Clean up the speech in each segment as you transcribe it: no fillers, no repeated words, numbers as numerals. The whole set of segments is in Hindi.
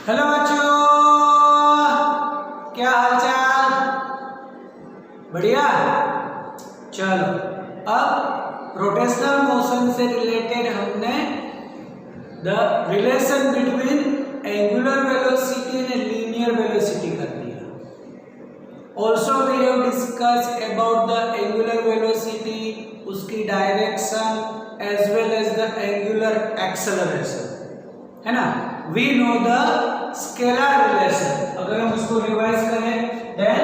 हेलो बच्चों, क्या हाल चाल? बढ़िया। चलो, अब रोटेशनल मोशन से रिलेटेड हमने the relation between angular velocity and linear velocity कर दिया। Also we have discussed about the angular velocity, उसकी direction as well as the angular acceleration, है ना। We know the scalar relation. अगर हम उसको रिवाइज करें, then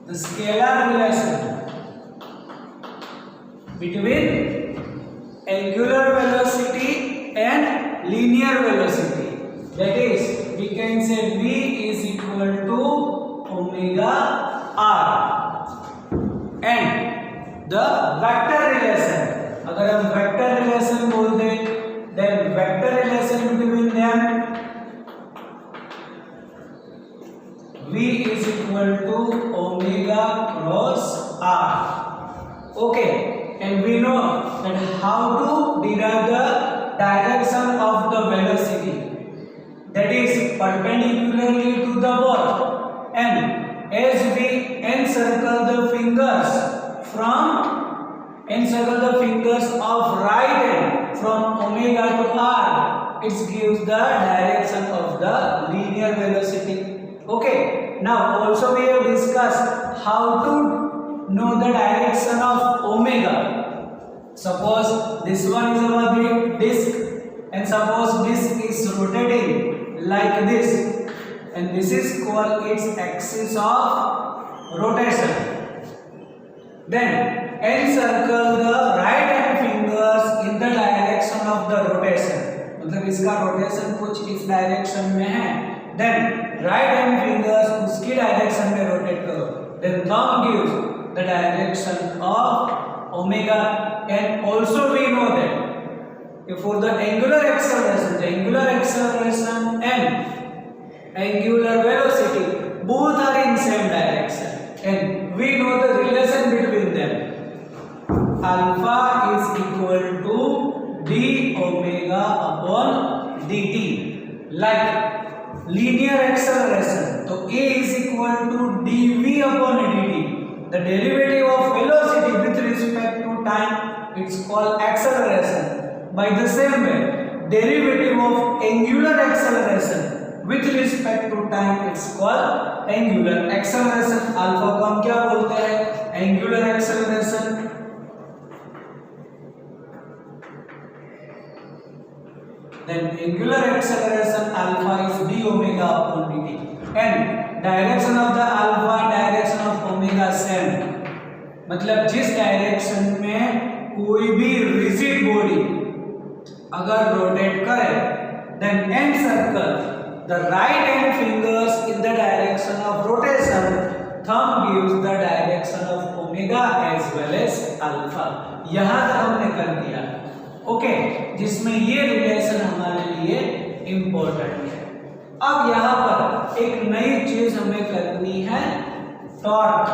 the scalar relation between angular velocity and linear velocity, that is we can say v is equal to omega r, and the vector relation, अगर हम वेक्टर रिलेशन बोल दें, then vector relation between them, v is equal to omega cross r. Okay, and we know that how to derive the direction of the velocity, that is perpendicularly to the ball, and as we encircle the fingers of right hand from omega to r, it gives the direction of the linear velocity. Okay, now also we have discussed how to know the direction of omega. Suppose this one is our disc, and suppose disc is rotating like this, and this is called its axis of rotation. Then encircle the right hand fingers in the direction of the rotation, मतलब इसका रोटेशन कुछ इस डायरेक्शन में है, then right hand fingers उसकी डायरेक्शन में रोटेट करो, then thumb gives the direction of omega. And also we know that for the angular acceleration and angular velocity, both are in same direction, and we know the relation between them. Alpha is equal to d omega upon dt. Like linear acceleration, so a is equal to dv upon dt. The derivative of velocity with respect to time, it's called acceleration. By the same way, derivative of angular acceleration with respect to time, it's called angular acceleration. Alpha को हम क्या बोलते हैं? Angular acceleration. Then angular acceleration alpha is d omega upon dt, and direction of the alpha and direction of omega same. मतलब जिस डायरेक्शन में कोई भी रिजिड बॉडी अगर रोटेट करे, then encircle the right hand fingers in the direction of rotation. Thumb gives the direction of omega as well as alpha. यहाँ तक हमने कर दिया, ओके, जिसमें ये रिलेशन हमारे लिए इंपॉर्टेंट है। अब यहाँ पर एक नई चीज हमें करनी है, टॉर्क।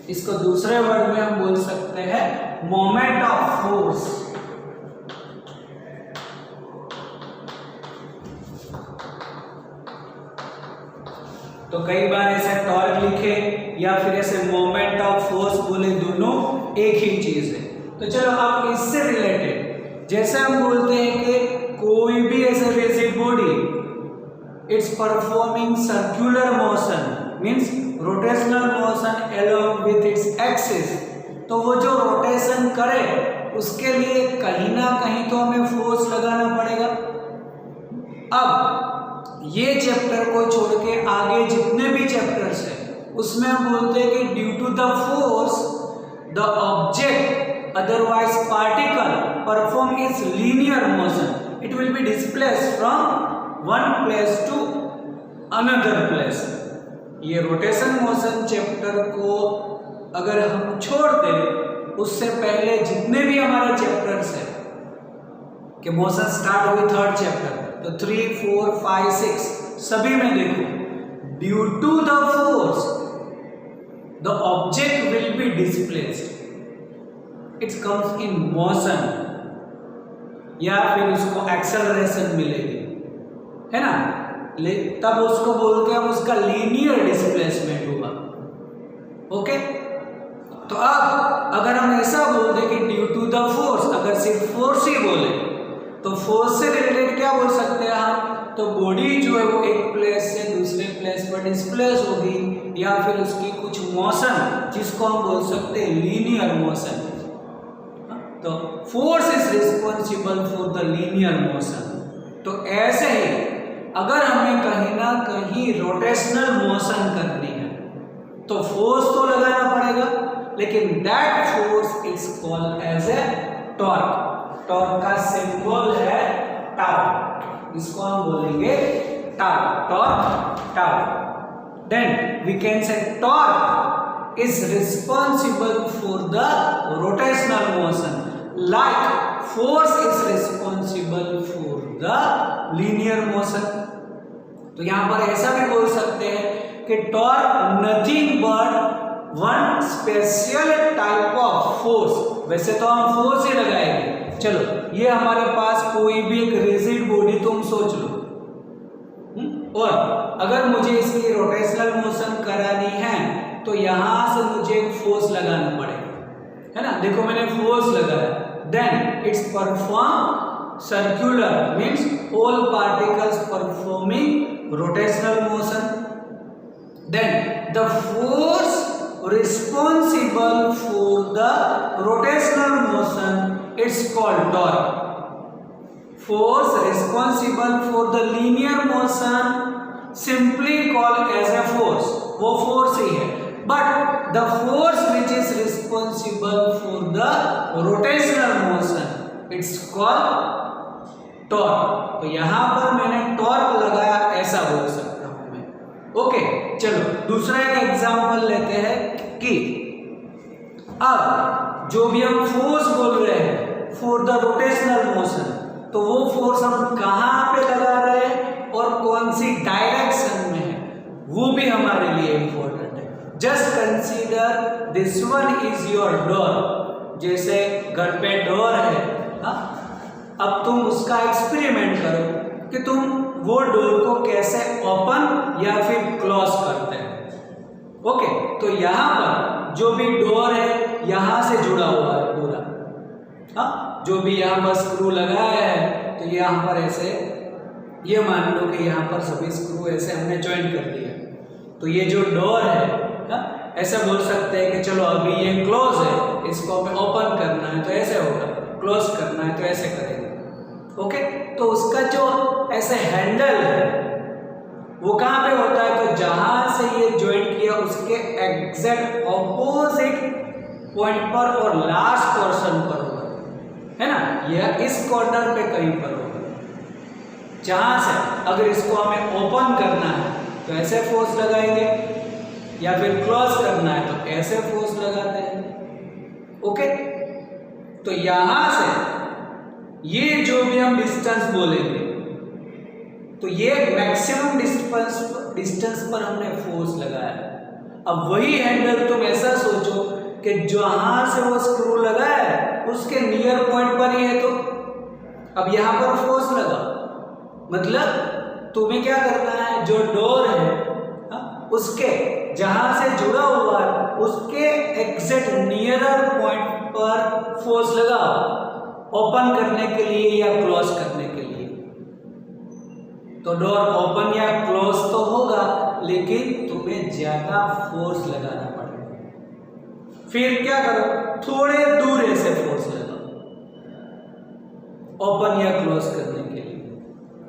इसको दूसरे वर्ड में हम बोल सकते हैं मोमेंट ऑफ फोर्स। तो कई बार ऐसे टॉर्क लिखे या फिर ऐसे मोमेंट ऑफ फोर्स बोले, दोनों एक ही चीज है। तो चलो अब इससे रिलेटेड, जैसे हम बोलते हैं कि कोई भी ऐसा rigid body it's performing circular motion, means rotational motion along with its axis, तो वो जो रोटेशन करे उसके लिए कहीं ना कहीं तो हमें फोर्स लगाना पड़ेगा। अब ये चैप्टर को छोड़ के आगे जितने भी चैप्टर्स हैं उसमें हम बोलते हैं कि due to the force the object otherwise particle perform its linear motion, it will be displaced from one place to another place. ये रोटेशन मोशन चैप्टर को अगर हम छोड़ दें, उससे पहले जितने भी हमारे चैप्टर्स हैं कि मोशन स्टार्ट हुई थर्ड चैप्टर, तो 3, 4, 5, 6 सभी में देखो, due to the force the object will be displaced, it comes in motion, या फिर उसको एक्सेलरेशन मिलेगी, है ना, तब उसको बोलते हैं उसका लीनियर डिस्प्लेसमेंट हुआ। ओके, तो अब अगर हम ऐसा बोल दें कि ड्यू टू द फोर्स, अगर सिर्फ फोर्स ही बोले तो फोर्स से रिलेटेड क्या बोल सकते हैं हम, तो बॉडी जो है वो एक प्लेस से दूसरे प्लेस पर डिस्प्लेस होगी या फिर उसकी कुछ मोशन जिसको हम बोल सकते हैं लीनियर मोशन। तो force is responsible for the linear motion. तो ऐसे ही अगर हमें कहीं ना कहीं रोटेशनल मोशन करनी है तो फोर्स तो लगाना पड़ेगा, लेकिन that force is called as a torque. Torque का सिंबल है टाउ, इसको हम बोलेंगे tau, torque tau. Then we can say torque is responsible for the rotational motion like force is responsible for the linear motion. तो यहां पर ऐसा भी बोल सकते हैं कि torque nothing but one special type of force. वैसे तो हम फोर्स ही लगाएंगे, चलो ये हमारे पास कोई भी एक रिजिड बॉडी तुम सोच लो, और अगर मुझे इसकी रोटेशनल मोशन करानी है तो यहां से मुझे एक फोर्स लगाना पड़ेगा, है ना। देखो मैंने फोर्स लगाया, then its perform circular means all particles performing rotational motion. Then the force responsible for the rotational motion it's called torque. Force responsible for the linear motion simply called as a force, वो force ही है, but the force which is responsible for the rotational motion it's called torque. तो यहाँ पर मैंने torque लगाया, ऐसा बोल सकता हूँ मैं। ओके, चलो दूसरा एक एग्जांपल लेते हैं कि अब जो भी हम फोर्स बोल रहे हैं फॉर द रोटेशनल मोशन, तो वो फोर्स हम कहाँ पे लगा रहे हैं और कौन सी डायरेक्शन में है, वो भी हमारे लिए इंपॉर्टेंट है। Just consider this one is your door. जैसे घर पे डोर है, अब तुम उसका एक्सपेरिमेंट करो कि तुम वो डोर को कैसे ओपन या फिर क्लोज करते हैं। ओके, तो यहाँ पर जो भी डोर है यहाँ से जुड़ा हुआ है पूरा, जो भी यहाँ पर स्क्रू लगाया है तो यहाँ पर ऐसे, ये मान लो कि यहाँ पर सभी स्क्रू ऐसे हमने ज्वाइन कर दिया, तो ये जो डोर है ऐसे बोल सकते हैं कि चलो अभी ये क्लोज है, इसको हमें ओपन करना है तो ऐसे होगा, क्लोज करना है तो ऐसे करेंगे। ओके, तो उसका जो ऐसे हैंडल है वो कहाँ पे होता है, तो जहां से ये ज्वाइंट किया उसके एग्जैक्ट ऑपोजिट पॉइंट पर और लास्ट पोर्शन पर होगा, है ना। यह इस कॉर्नर पे कहीं पर होगा, जहां से अगर इसको हमें ओपन करना है तो ऐसे फोर्स लगाएंगे या फिर क्लोज करना है तो ऐसे फोर्स लगाते हैं। ओके, तो यहां से ये जो भी हम डिस्टेंस बोलेंगे तो ये मैक्सिमम डिस्टेंस पर हमने फोर्स लगाया। अब वही हैंडल तुम ऐसा सोचो कि जहां से वो स्क्रू लगा है उसके नियर पॉइंट पर ही है, तो अब यहां पर फोर्स लगा, मतलब तुम्हें क्या करना है, जो डोर है उसके जहां से जुड़ा हुआ है उसके एग्जैक्ट नियरर पॉइंट पर फोर्स लगाओ, ओपन करने के लिए या क्लोज करने के लिए। तो डोर ओपन या क्लोज तो होगा, लेकिन तुम्हें ज्यादा फोर्स लगाना पड़ेगा। फिर क्या करो, थोड़े दूर ऐसे फोर्स लगाओ ओपन या क्लोज करने के लिए,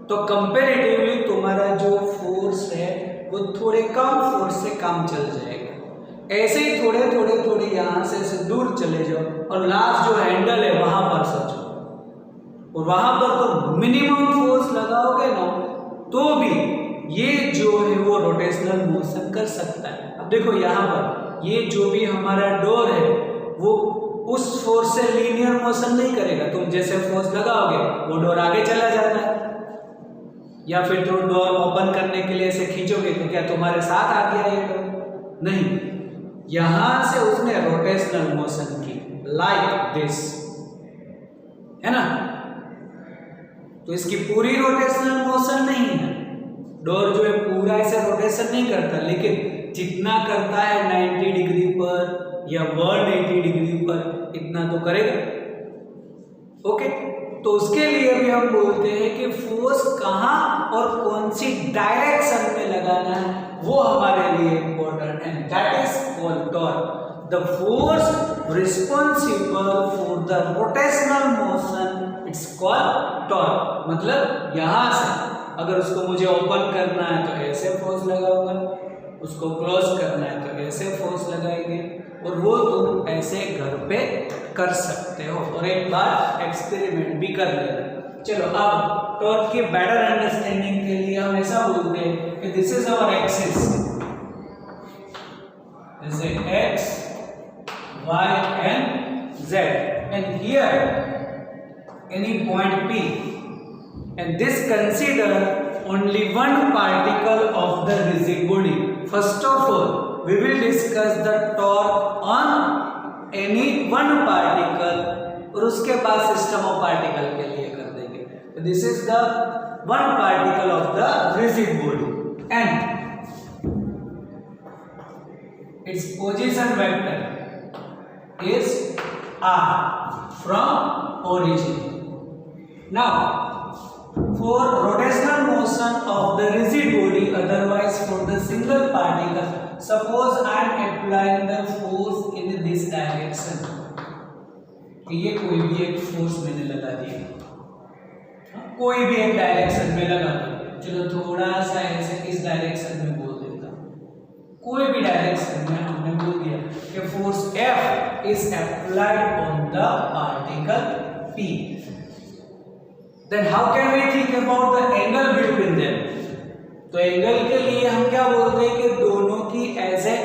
तो कंपैरेटिवली तुम्हारा जो फोर्स है वो थोड़े कम फोर्स से काम चल जाएगा। ऐसे ही थोड़े थोड़े थोड़े यहां से दूर चले जाओ और लास्ट जो हैंडल है वहां पर सोचो, और वहां पर तो मिनिमम फोर्स लगाओगे ना तो भी ये जो है वो रोटेशनल मोशन कर सकता है। अब देखो यहाँ पर ये जो भी हमारा डोर है वो उस फोर्स से लीनियर मोशन नहीं करेगा, तुम जैसे फोर्स लगाओगे वो डोर आगे चला जाता है, या फिर तुम डोर ओपन करने के लिए ऐसे खींचोगे तो क्या तुम्हारे साथ आ गया ये डोर, नहीं, यहां से उसने रोटेशनल मोशन की लाइक दिस, है ना। तो इसकी पूरी रोटेशनल मोशन नहीं है, डोर जो है पूरा ऐसे रोटेशन नहीं करता, लेकिन जितना करता है 90 डिग्री पर या 180 डिग्री पर इतना तो करेगा। ओके, तो उसके लिए भी हम बोलते हैं कि फोर्स कहाँ और कौन सी डायरेक्शन में लगाना है वो हमारे लिए इंपॉर्टेंट है, that is called torque. The force responsible for the rotational motion it's called torque. मतलब यहां से अगर उसको मुझे ओपन करना है तो ऐसे फोर्स लगाऊंगा, उसको क्लोज करना है तो ऐसे फोर्स लगाएंगे, और वो तुम ऐसे घर पे कर सकते हो और एक बार एक्सपेरिमेंट भी कर लेना। चलो अब टॉर्क की बेटर अंडरस्टैंडिंग के लिए हम ऐसा बोलते हैं कि दिस इज आवर एक्सिस, जैसे X Y and Z, and here any point P, and this consider only one particle of the rigid body. First of all, we will discuss the torque on any one particle, और उसके बाद सिस्टम ऑफ पार्टिकल के लिए कर देंगे। तो this is the one particle of the rigid body and its position vector is r from origin. Now for rotational motion of the rigid body, otherwise for the single particle, suppose I am applying the force in this direction, ये कोई भी एक फोर्स मैंने लगा दिया, कोई भी एक डायरेक्शन में लगा दो, चलो थोड़ा सा ऐसे इस डायरेक्शन में बोल देता हूं, कोई भी डायरेक्शन में हमने बोल दिया कि force F is applied on the particle P. Then how can we think about the angle between them? तो एंगल के लिए हम क्या बोलते हैं कि दोनों की एज ए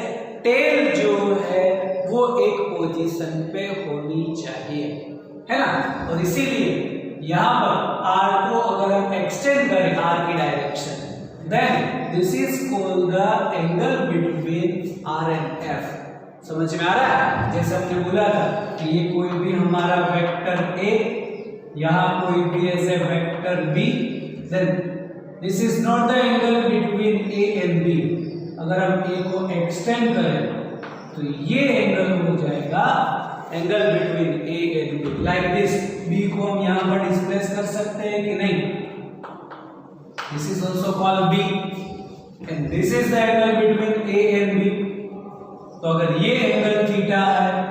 टेल जो है वो एक पोजीशन पे होनी चाहिए, है ना। और इसीलिए यहाँ पर R को अगर हम एक्सटेंड करें R की direction, then this is called the angle between R and F. समझ में आ रहा है? जैसे हमने बोला था कि ये कोई भी हमारा वेक्टर A, यहाँ कोई भी ऐसे vector B, then this is not the angle between A and B. अगर हम A को एक्सटेंड करें तो ये एंगल हो जाएगा angle between A and B, like this. B को हम यहाँ पर डिस्प्लेस कर सकते हैं कि नहीं, this is also called B and this is the angle between A and B. तो अगर ये एंगल थीटा है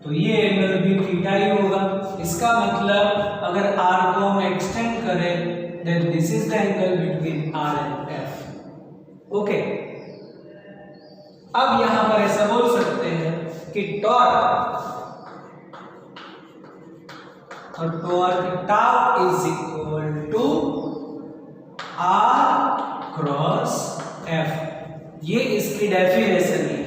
तो ये एंगल भी थीटा ही होगा। इसका मतलब अगर R को हम एक्सटेंड करें then this is the angle between R and F. Okay, अब यहां पर ऐसा बोल सकते हैं कि torque tau is equal to R cross F। ये इसकी डेफिनेशन है,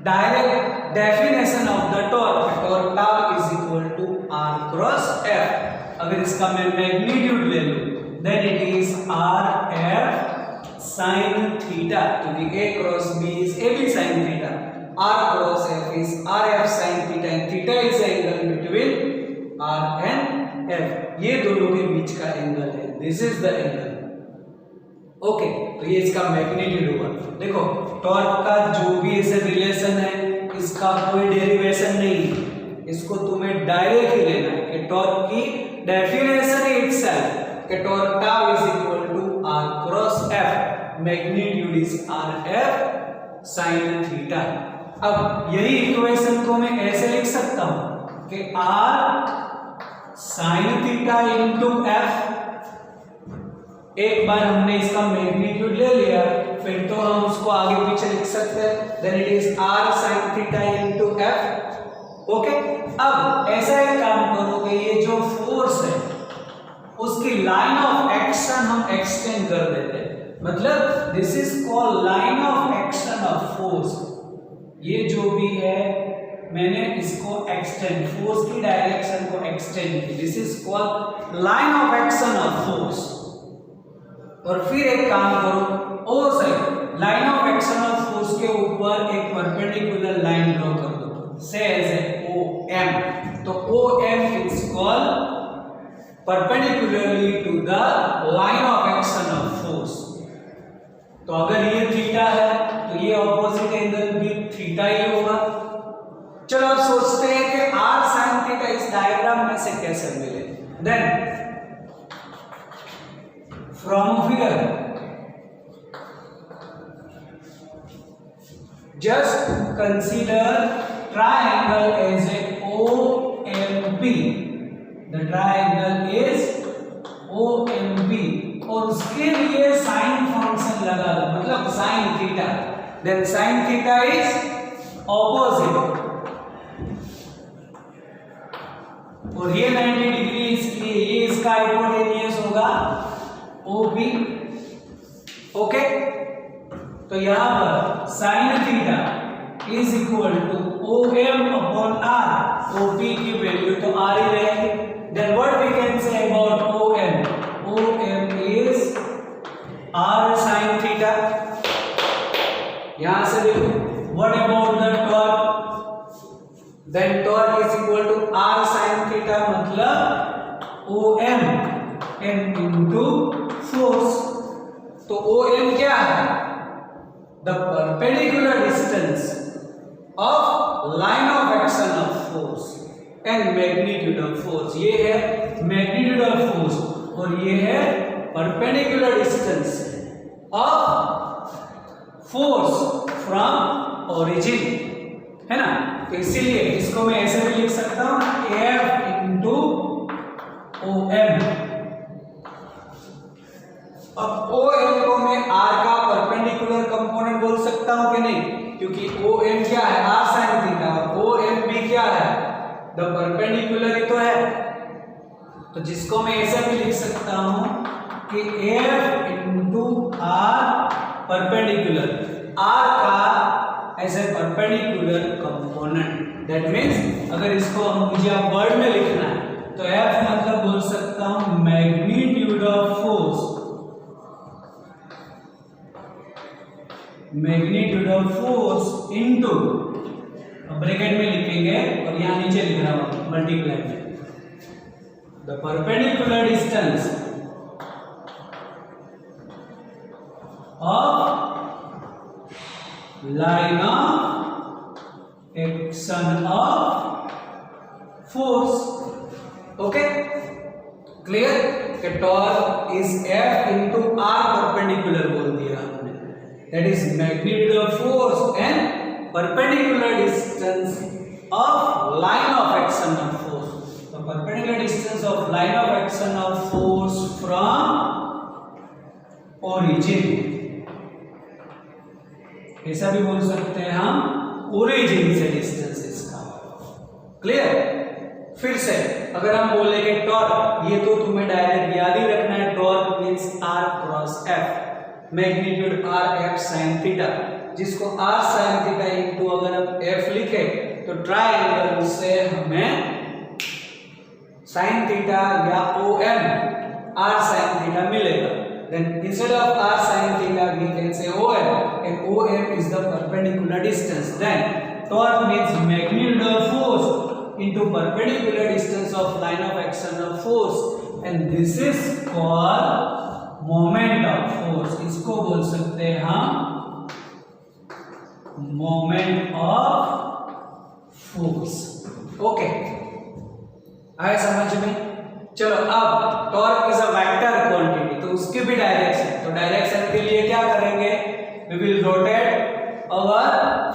direct definition of the torque tau is equal to R cross F। अगर इसका मैं मैग्नीट्यूड ले लूं then it is RF sin theta, क्योंकि A cross B is AB sin theta, R cross F is RF sin theta, and theta is the angle between R and F। ये दोनों के बीच का एंगल है, this is the angle। Okay, तो ये इसका मैग्नीट्यूड हुआ। देखो टॉर्क का जो भी ऐसे रिलेशन है इसका कोई डेरिवेशन नहीं है, इसको तुम्हें डायरेक्ट ही लेना है कि टॉर्क की डेफिनेशन इटसेल्फ कि torque tau is equal to R cross F, magnitude is RF sin theta. अब यही इक्वेशन को मैं ऐसे लिख सकता हूं कि R sin theta into F। एक बार हमने इसका मैग्नीट्यूड ले लिया फिर तो हम उसको आगे पीछे लिख सकते हैं, then it is R sin theta into F। Okay, अब ऐसा एक काम करो कि ये जो फोर्स है उसकी लाइन ऑफ एक्शन हम एक्सटेंड कर देते हैं, मतलब this is called line of action of force. ये जो भी है मैंने इसको एक्सटेंड, फोर्स की डायरेक्शन को एक्सटेंड की, this is called line of action of force. और फिर एक काम करो, ओ side line of action of force के ऊपर एक परपेंडिकुलर लाइन ड्रॉ कर दो, से एज ए OM। तो OM is called perpendicularly to the line of action of force. तो अगर ये थीटा है तो ये ऑपोजिट एंगल भी थीटा ही होगा। चलो अब सोचते हैं कि r sin थीटा इस डायग्राम में से कैसे मिले। Then from figure just consider triangle as a OMP. The triangle is OMP और उसके लिए साइन फंक्शन लगा दो, मतलब sine theta. Then sine theta is opposite और ये 90 डिग्री, इसलिए ये इसका हाइपोटेन्यूज होगा OP। ओके, तो यहां पर sine theta is equal to OM upon R। OP की वैल्यू तो R ही रहेगी। Then what we can say about OM? OM is R sine theta. यहां से देखो what about the torque? Then torque is equal to R sine theta, मतलब OM n इनटू फोर्स। तो OM क्या है? The perpendicular distance of line of action of force and magnitude of force। ये है magnitude of force और ये है perpendicular distance of force from origin, है ना। तो इसीलिए इसको मैं ऐसे भी लिख सकता हूँ F into OM। अब OM को मैं R का परपेंडिकुलर कंपोनेंट बोल सकता हूं कि नहीं, क्योंकि OM क्या है? R sin थीटा और OM भी क्या है? द परपेंडिकुलर ही तो है। तो जिसको मैं ऐसे भी लिख सकता हूं कि F into R perpendicular, R का as a perpendicular component. That means अगर इसको मुझे आप वर्ड में लिखना है तो F मतलब बोल सकता हूं magnitude of force, magnitude of force into, bracket में लिखेंगे और यहां नीचे लिख रहा हूं मल्टीप्लाई में, the perpendicular distance of line of action of force. Okay, clear? कि torque is F into R perpendicular बोल दिया हमने। That is magnitude of force and perpendicular distance of line of action of force. The perpendicular distance of line of action of force from origin. ऐसा भी बोल सकते हैं हम origin से distance इसका। क्लियर? फिर से अगर हम बोलेंगे टॉर्क, ये तो तुम्हें डायरेक्ट याद ही रखना है, torque means R cross F, magnitude R F sin theta, जिसको R sin थीटा इनटू अगर हम F लिखे तो ट्रायंगल से हमें sin थीटा या OM R sin थीटा मिलेगा। Then instead of R sin theta we can say OM, and OM is the perpendicular distance. Then torque means magnitude of force into perpendicular distance of line of action of force, and this is called moment of force. इसको बोल सकते हैं हम मोमेंट ऑफ फोर्स। ओके, आए समझ में? चलो अब torque is a vector quantity, तो उसकी भी डायरेक्शन, तो डायरेक्शन के लिए क्या करेंगे? We will rotate our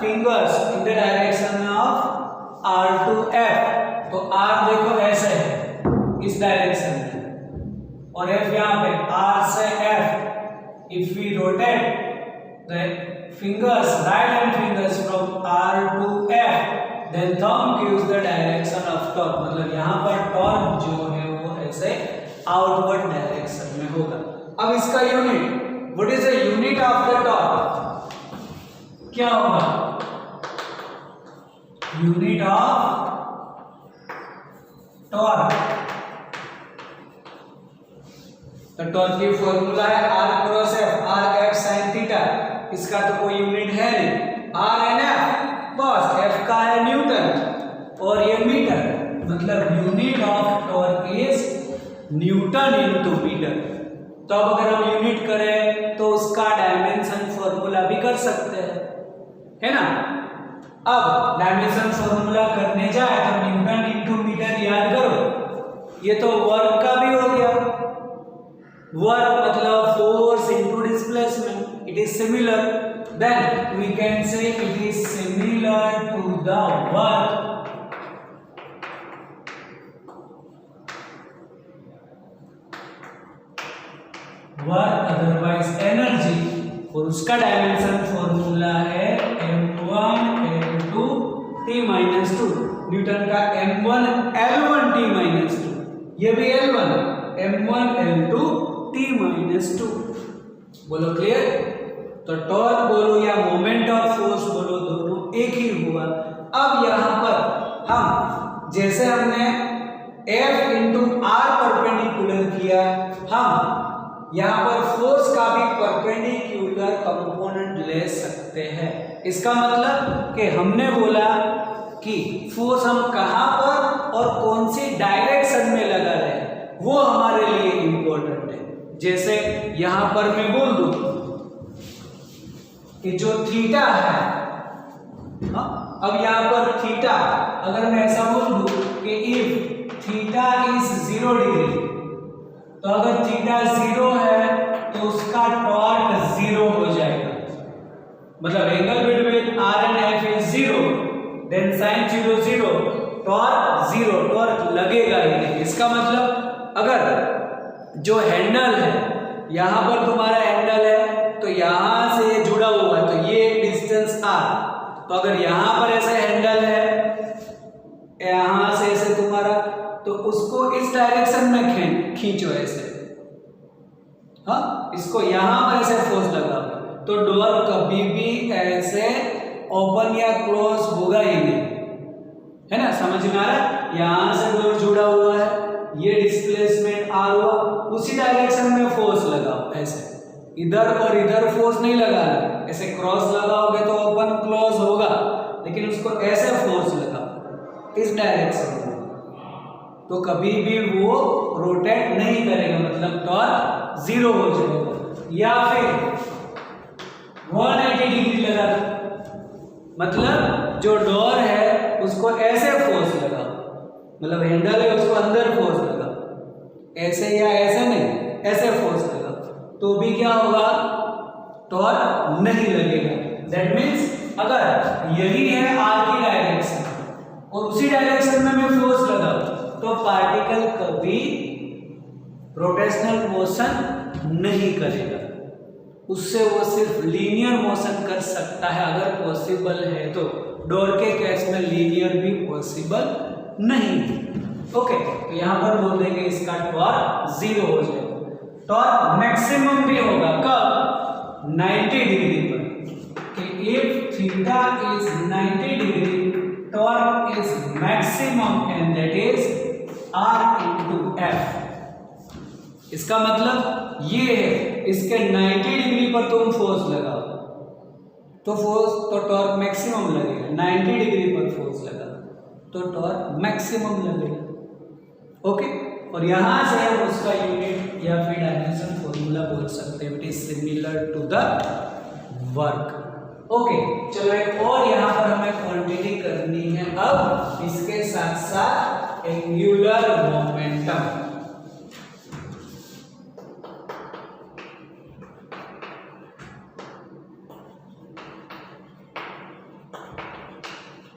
fingers in the direction of R to F। तो R देखो ऐसे है इस डायरेक्शन में और F यहाँ पे R से F। If we rotate the fingers, right hand fingers from R to F, then thumb gives the direction of torque। मतलब यहाँ पर टॉर्क जो है वो ऐसे आउटवर्ड डायरेक्शन में होगा। अब इसका unit, what is the unit of the torque? क्या होगा? यूनिट ऑफ टॉर्क, तो टॉर्क की फॉर्मूला है R cross F, R F sin theta. इसका तो कोई यूनिट है नहीं, R एंड F बस। F का है न्यूटन और ये मीटर, मतलब unit of torque is newton into metre. तो अब अगर हम यूनिट करें तो उसका डायमेंशन फॉर्मूला भी कर सकते हैं, है ना। अब डायमेंशन फॉर्मूला करने जाए तो न्यूटन इनटू मीटर याद करो, ये तो वर्क का भी हो गया। वर्क मतलब force into displacement, it is similar, then we can say it is similar to the work otherwise energy, और उसका डायमेंशन फॉर्मूला है m1 l2 t minus 2। Newton का m1 l1 t minus 2, ये भी l1 m1 l2 t minus 2। बोलो क्लियर। तो टॉर्क बोलो या मोमेंट ऑफ फोर्स बोलो, दोनों एक ही हुआ। अब यहां पर हम जैसे हमने F इंटू आर परपेंडिकुलर किया, हम यहां पर फोर्स का भी परपेंडिकुलर कंपोनेंट ले सकते हैं। इसका मतलब कि हमने बोला कि फोर्स हम कहां पर और कौन सी डायरेक्शन में लगा रहे हैं, वो हमारे लिए इंपॉर्टेंट है। जैसे यहां पर मैं बोल दूं कि जो थीटा है, अब यहां पर थीटा अगर मैं ऐसा बोल दूं कि इफ थीटा इज 0 डिग्री, तो अगर थीटा 0 है तो उसका टॉर्क 0 हो जाएगा। मतलब angle between r and f is 0, देन sin 0 0, टॉर्क 0, टॉर्क लगेगा ही नहीं। इसका मतलब अगर जो हैंडल है, यहां पर तुम्हारा हैंडल है तो यहां से जुड़ा हुआ है, तो ये डिस्टेंस r, तो अगर यहां पर ऐसे हैंडल है, यहां से ऐसे तुम्हारा, तो उसको इस डायरेक्शन में खींचो ऐसे, हाँ, इसको यहां पर ऐसे फोर्स लगा, तो डोर कभी भी ऐसे ओपन या क्लोज होगा ही नहीं, है ना। समझ में आ रहा है। यहां से डोर जुड़ा हुआ है, ये डिस्प्लेसमेंट r हुआ, उसी डायरेक्शन में फोर्स लगाओ ऐसे, इधर और इधर फोर्स नहीं लगाना, ऐसे क्रॉस लगाओगे तो ओपन क्लोज होगा, लेकिन उसको ऐसे फोर्स लगाओ इस डायरेक्शन में, तो कभी भी वो रोटेट नहीं करेगा, मतलब टॉर्क 0 हो जाएगा। या फिर 180 डिग्री लगा दो, मतलब जो डोर है उसको ऐसे फोर्स लगाओ, मतलब हैंडल है उसको अंदर फोर्स लगाओ, ऐसे या ऐसे नहीं, ऐसे फोर्स लगाओ, तो भी क्या होगा, टॉर्क नहीं लगेगा। दैट मीन्स अगर यही है r की डायरेक्शन और उसी डायरेक्शन में मैं फोर्स लगाऊं, तो पार्टिकल कभी रोटेशनल मोशन नहीं करेगा, उससे वो सिर्फ लीनियर मोशन कर सकता है अगर पॉसिबल है तो। डोर के केस में लीनियर भी पॉसिबल नहीं है। ओके, तो यहां पर बोल देंगे इसका टॉर्क 0 हो जाएगा। टॉर्क मैक्सिमम भी होगा कब, 90 डिग्री पर, कि if theta is 90 degree, torque is maximum and that is r into f। इसका मतलब ये है, इसके 90 डिग्री पर तुम फोर्स लगाओ तो टॉर्क मैक्सिमम लगेगा, 90 डिग्री पर फोर्स लगा तो टॉर्क मैक्सिमम लगेगा। ओके, और यहां से हम उसका यूनिट या फिर डायमेंशन फॉर्मूला बोल सकते हैं, it is similar to the work. Okay, चलो एक और यहां पर हमें क्वांटिटी करनी है अब इसके साथ साथ angular momentum.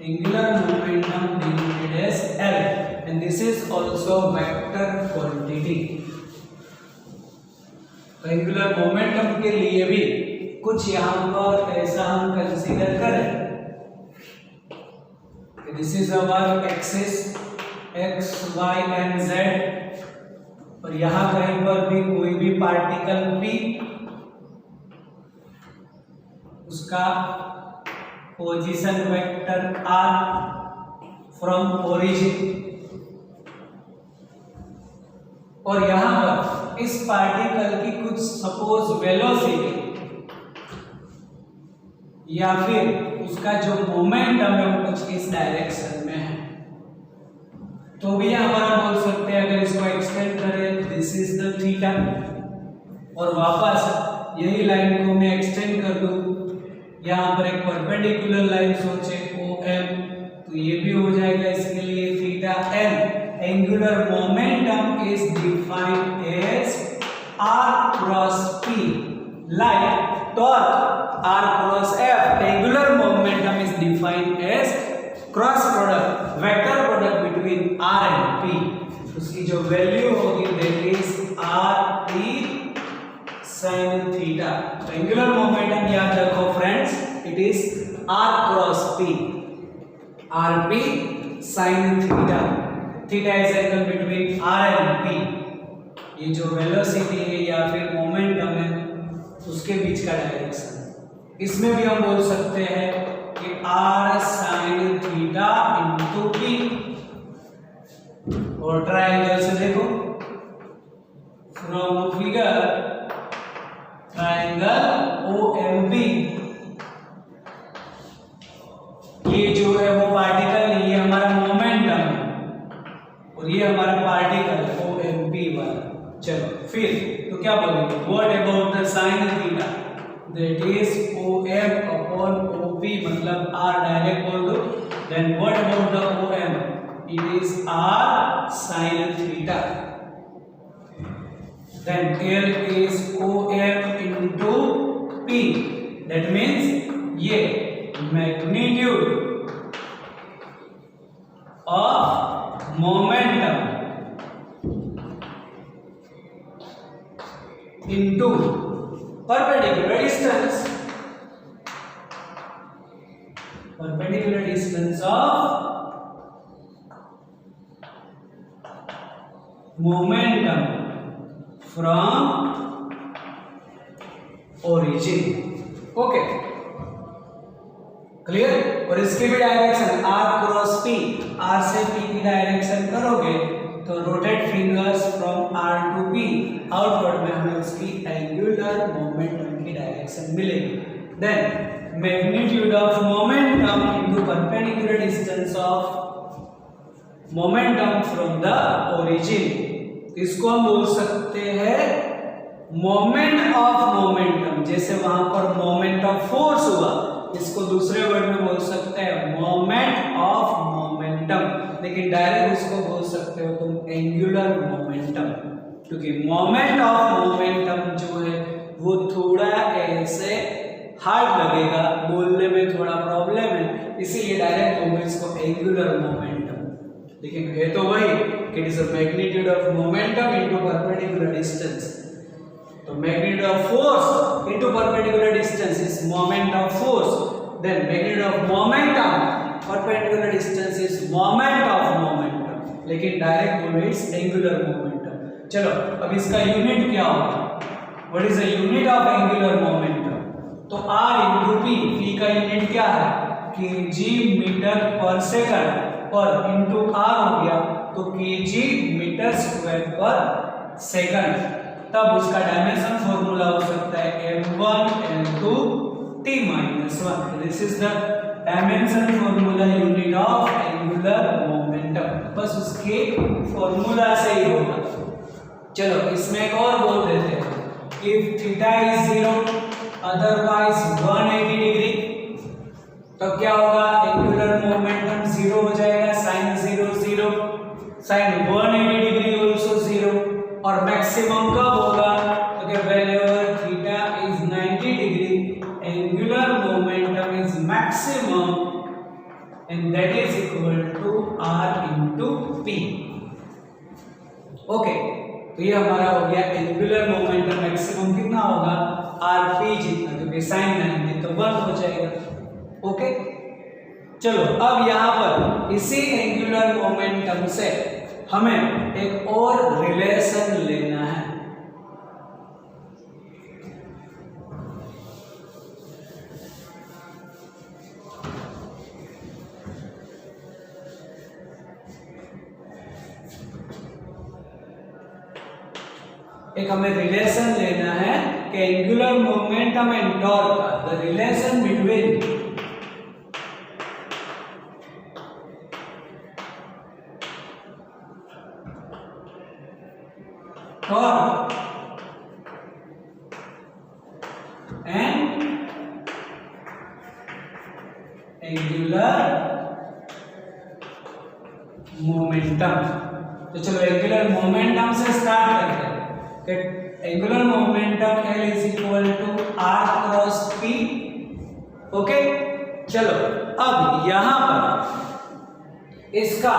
Angular momentum denoted as L, and this is also vector quantity। तो एंगुलर मोमेंटम के लिए भी कुछ यहां पर ऐसा हम कंसीडर करें, this is our axis x, y and z, और यहां कहीं पर भी कोई भी पार्टिकल p, उसका position vector r from origin, और यहां पर इस पार्टिकल की कुछ सपोज वेलोसिटी या फिर उसका जो मोमेंटम है वो कुछ इस डायरेक्शन में है, तो भी यहां पर हम बोल सकते हैं, अगर इसको एक्सटेंड करें दिस इज द थीटा, और वापस यही लाइन को मैं एक्सटेंड कर दूं, यहाँ पर एक परपेंडिकुलर लाइन सोचे OM, तो ये भी हो जाएगा इसके लिए theta n। Angular momentum is defined as r cross p, like torque r cross f। Angular momentum is defined as cross product, vector product between r and p। उसकी जो वैल्यू होगी that is r sin theta. Angular momentum याद रखो friends, it is r cross p, rp sin theta. Theta is angle between r and p। ये जो वेलोसिटी है या फिर मोमेंटम है उसके बीच का डायरेक्शन। इसमें भी हम बोल सकते हैं कि r sin theta into p। और ट्रायंगल से देखो, फ्रॉम फिगर ट्रायंगल OMP, ये जो है वो पार्टिकल नहीं, ये हमारा मोमेंटम है और ये हमारा पार्टिकल OMP वाला। चलो फिर तो क्या बोलेंगे, what about the sine theta, that is OM upon OP, मतलब r डायरेक्ट बोल दो। Then what about the OM, it is r sin theta. Then here is OM into P, that means ये magnitude of momentum into perpendicular distance, perpendicular distance of momentum from origin। Okay, clear. और इसकी भी direction r cross p, r से p की डायरेक्शन करोगे तो rotate fingers from r to p, outward में हमें उसकी एंगुलर मोमेंटम की डायरेक्शन मिलेगी। Then magnitude of momentum into perpendicular distance of momentum from the origin, इसको हम बोल सकते हैं मोमेंट ऑफ मोमेंटम। जैसे वहां पर मोमेंट ऑफ फोर्स हुआ, इसको दूसरे वर्ड में बोल सकते हैं मोमेंट ऑफ मोमेंटम, लेकिन डायरेक्ट उसको बोल सकते हो तुम एंगुलर मोमेंटम, क्योंकि मोमेंट ऑफ मोमेंटम जो है वो थोड़ा ऐसे हार्ड लगेगा, बोलने में थोड़ा प्रॉब्लम है, इसीलिए डायरेक्ट बोलूंगा इसको एंगुलर मोमेंटम। लेकिन है तो वही कि it is the magnitude of momentum into perpendicular distance. तो magnitude of force into perpendicular distance is moment of force, then magnitude of momentum perpendicular distance is moment of momentum, लेकिन डायरेक्ट बोलो इट्स एंगुलर मोमेंटम। चलो अब इसका यूनिट क्या होगा, what is the unit of angular momentum, तो r इनटू p, p का यूनिट क्या है kg मीटर पर सेकंड, और इनटू r हो गया तो kg मीटर स्क्वायर पर सेकंड। तब उसका डायमेंशन फॉर्मूला हो सकता है m1 m2 t-1। This is the dimension formula unit of angular momentum, बस उसके फॉर्मूला से ही होगा। चलो इसमें एक और बोल देते हैं, if theta is 0 otherwise 180 degree, तो क्या होगा, एंगुलर मोमेंटम 0 हो जाएगा, साइन 0 0, साइन 180 डिग्री आल्सो 0, और मैक्सिमम कब होगा, तो क्या whenever theta is 90 degree angular momentum is maximum and that is equal to r into p। Okay, तो ये हमारा हो गया एंगुलर मोमेंटम मैक्सिमम कितना होगा, rp जितना, क्योंकि साइन 90 तो 1 हो जाएगा। ओके, चलो अब यहाँ पर इसी एंगुलर मोमेंटम से हमें एक और रिलेशन लेना है। एक हमें रिलेशन लेना है कि एंगुलर मोमेंटम एंड टॉर्क का the relation between torque and angular momentum. तो चलो एंगुलर मोमेंटम से स्टार्ट करते हैं कि angular momentum L is equal to R cross P। Okay, चलो अब यहां पर इसका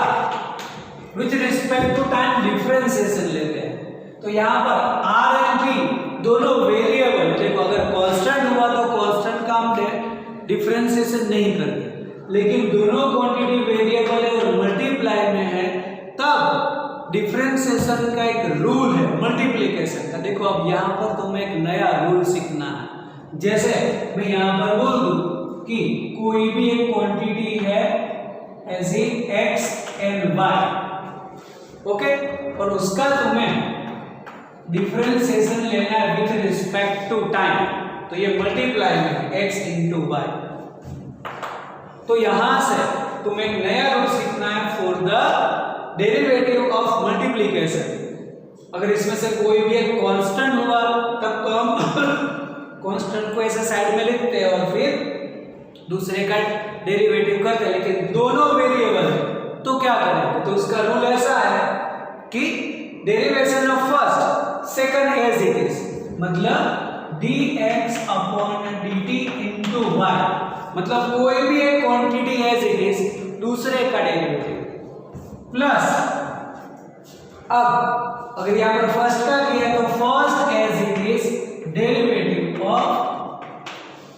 with respect to time differentiation लेते हैं। तो यहां पर R एंड P दोनों वेरिएबल, देखो अगर कांस्टेंट हुआ तो कांस्टेंट का हम डिफरेंशिएशन नहीं करते, लेकिन दोनों क्वांटिटी वेरिएबल है और मल्टीप्लाई में है तब डिफरेंशिएशन का एक रूल है मल्टीप्लिकेशन का। देखो अब यहाँ पर तुम्हें एक नया रूल सीखना है। जैसे मैं यहाँ पर बोल दूं कि कोई भी एक क्वांटिटी है ऐसे x एंड y, ओके, और उसका तुम्हें डिफरेंशिएशन लेना है विथ रिस्पेक्ट टू टाइम, तो ये मल्टीप्लाई में x इंटू y। तो यहां से तुम्हें एक नया रूल सीखना है for the derivative of multiplication. अगर इसमें से कोई भी एक कांस्टेंट हुआ तब तो हम कांस्टेंट को ऐसे साइड में लिखते हैं और फिर दूसरे का डेरिवेटिव करते हैं, लेकिन दोनों वेरिएबल है तो क्या करेंगे? तो उसका रूल ऐसा है कि derivation of first second as it is, मतलब dx upon dt into y, मतलब कोई भी एक क्वांटिटी एज इट इज दूसरे का डेरिवेटिव प्लस, अब अगर यहाँ पर फर्स्ट का किया तो first as it is derivative of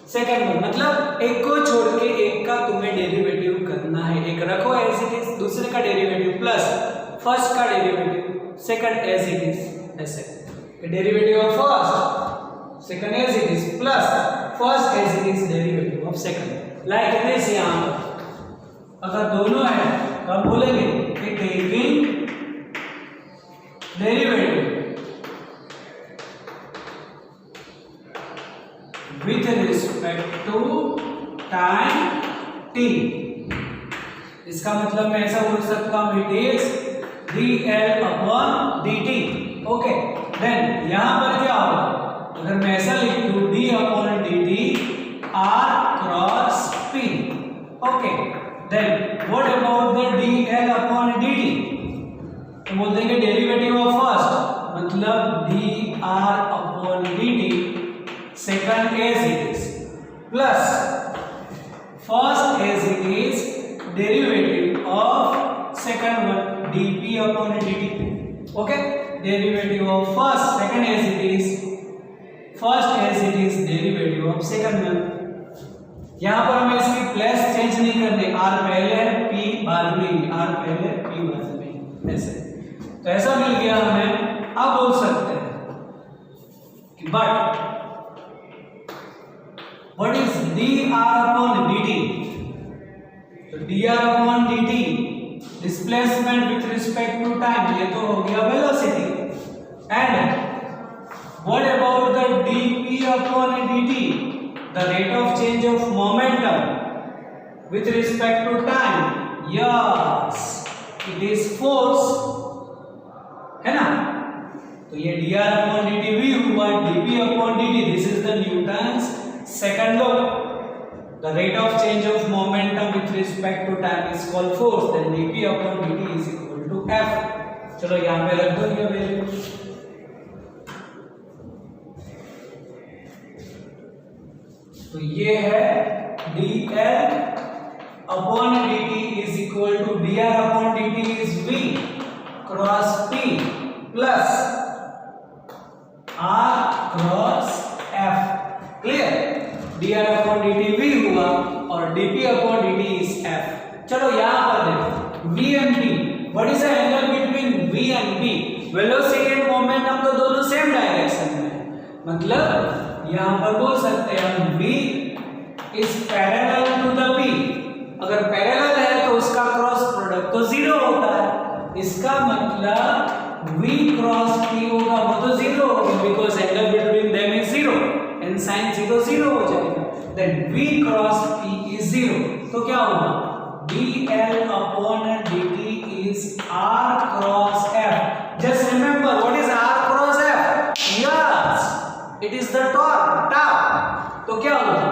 second में, मतलब एक को छोड़ के एक का तुम्हें डेरिवेटिव करना है। एक रखो एज इट इज, दूसरे का डेरिवेटिव प्लस फर्स्ट का derivative second as it is, ऐसे derivative of first second as it is plus first as it is derivative of second, like this. यहां अगर दोनों है तो हम बोलेंगे कि taking derivative with respect to time t, इसका मतलब मैं ऐसा बोल सकता हूं it is dl upon dt। Okay, then यहां पर क्या होगा? अगर मैं ऐसा लिख दूं d upon dt r cross p, okay, then what about the dl upon dt? तो बोल देंगे डेरिवेटिव ऑफ फर्स्ट मतलब dr upon dt second as it is plus first as it is derivative of second one dp upon dt। Okay, derivative of first second as it is first as it is derivative of second one. यहां पर हमें इसकी प्लेस चेंज नहीं करनी, r पहले है p बाद में, r पहले p बाद में, ऐसे। तो ऐसा मिल गया हमें। अब बोल सकते हैं कि but what is dr upon dt? तो dr upon dt displacement with respect to time, ये तो हो गया velocity, and what about the dp upon dt, the rate of change of momentum with respect to time? Yes, it is force, है ना? तो ये dr upon dt भी हुआ, dp upon dt, this is the Newton's second law. The rate of change of momentum with respect to time is called force, then dp upon dt is equal to f। चलो यहाँ पे रख दो ये वैल्यू। तो ये है dl upon dt is equal to dr upon dt is v cross p plus r cross f। Clear? dr upon dt v हुआ और dp upon dt is f। चलो यहां पर देखो v and p, what is the angle between v and p? Velocity and momentum तो दोनों सेम डायरेक्शन में है, मतलब यहां पर बोल सकते हैं हम v is parallel to the p। अगर पैरेलल है तो उसका क्रॉस प्रोडक्ट तो जीरो होता है, इसका मतलब v क्रॉस p होगा वो तो जीरो होगा, because angle between them is zero and sine zero zero हो जाएगा, then v cross p is zero. तो क्या होगा? dl upon dt is r cross f। Just remember what is r cross is the torque, tau. तो क्या होगा,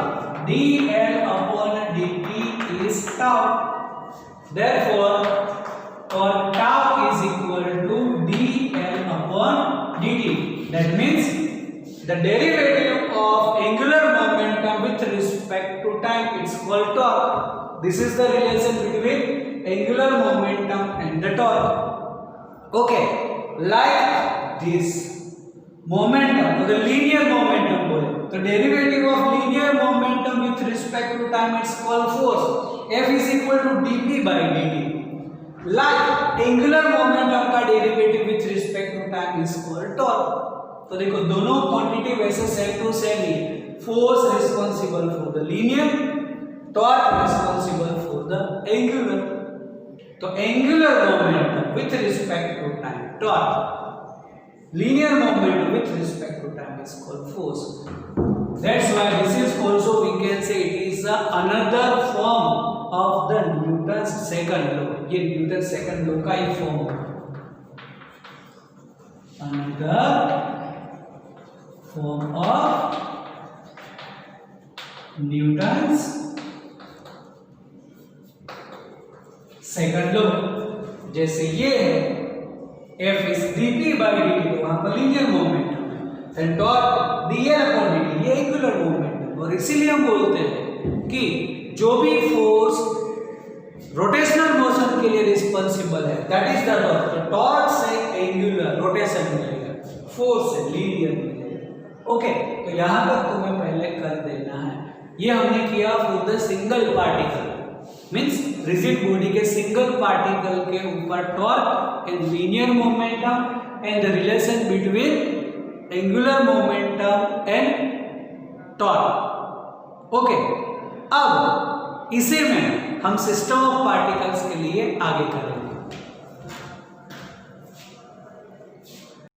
dl/dt is tau, therefore और tau is equal to dl/dt, that means the derivative of angular momentum with respect to time, it's called torque. This is the relation between angular momentum and the torque. Okay, like this momentum, the linear momentum बोले तो derivative of linear momentum with respect to time, it's called force. F is equal to dp by dt. Like angular momentum का derivative with respect to time is called torque. तो देखो दोनों क्वांटिटी वैसे सेम टू सेम ही है। Force responsible for the linear, torque responsible for the angular. तो angular momentum with respect to time torque, linear momentum with respect to time is called force. That's why this is also, we can say, it is another form of the Newton's second law. ये न्यूटन सेकंड लॉ का ही फॉर्म है, another form of Newton's second law। जैसे ये है F is dp by dt, तो वहां पर लीनियर मोमेंटम है, एंड टॉर्क dl/dt, ये एंगुलर मोमेंटम। और इसीलिए हम बोलते हैं कि जो भी फोर्स रोटेशनल मोशन के लिए रिस्पॉन्सिबल है, दैट इज द टॉर्क। तो टॉर्क से एंगुलर रोटेशन मिलेगा, फोर्स से लीनियर मिलेगा। ओके, तो यहां तक तुम्हें पहले कर देना है। ये हमने किया for the single particle, means rigid body के सिंगल पार्टिकल के ऊपर torque and linear momentum and the relation between angular momentum and torque. Okay, अब इसे में हम सिस्टम ऑफ पार्टिकल्स के लिए आगे करेंगे।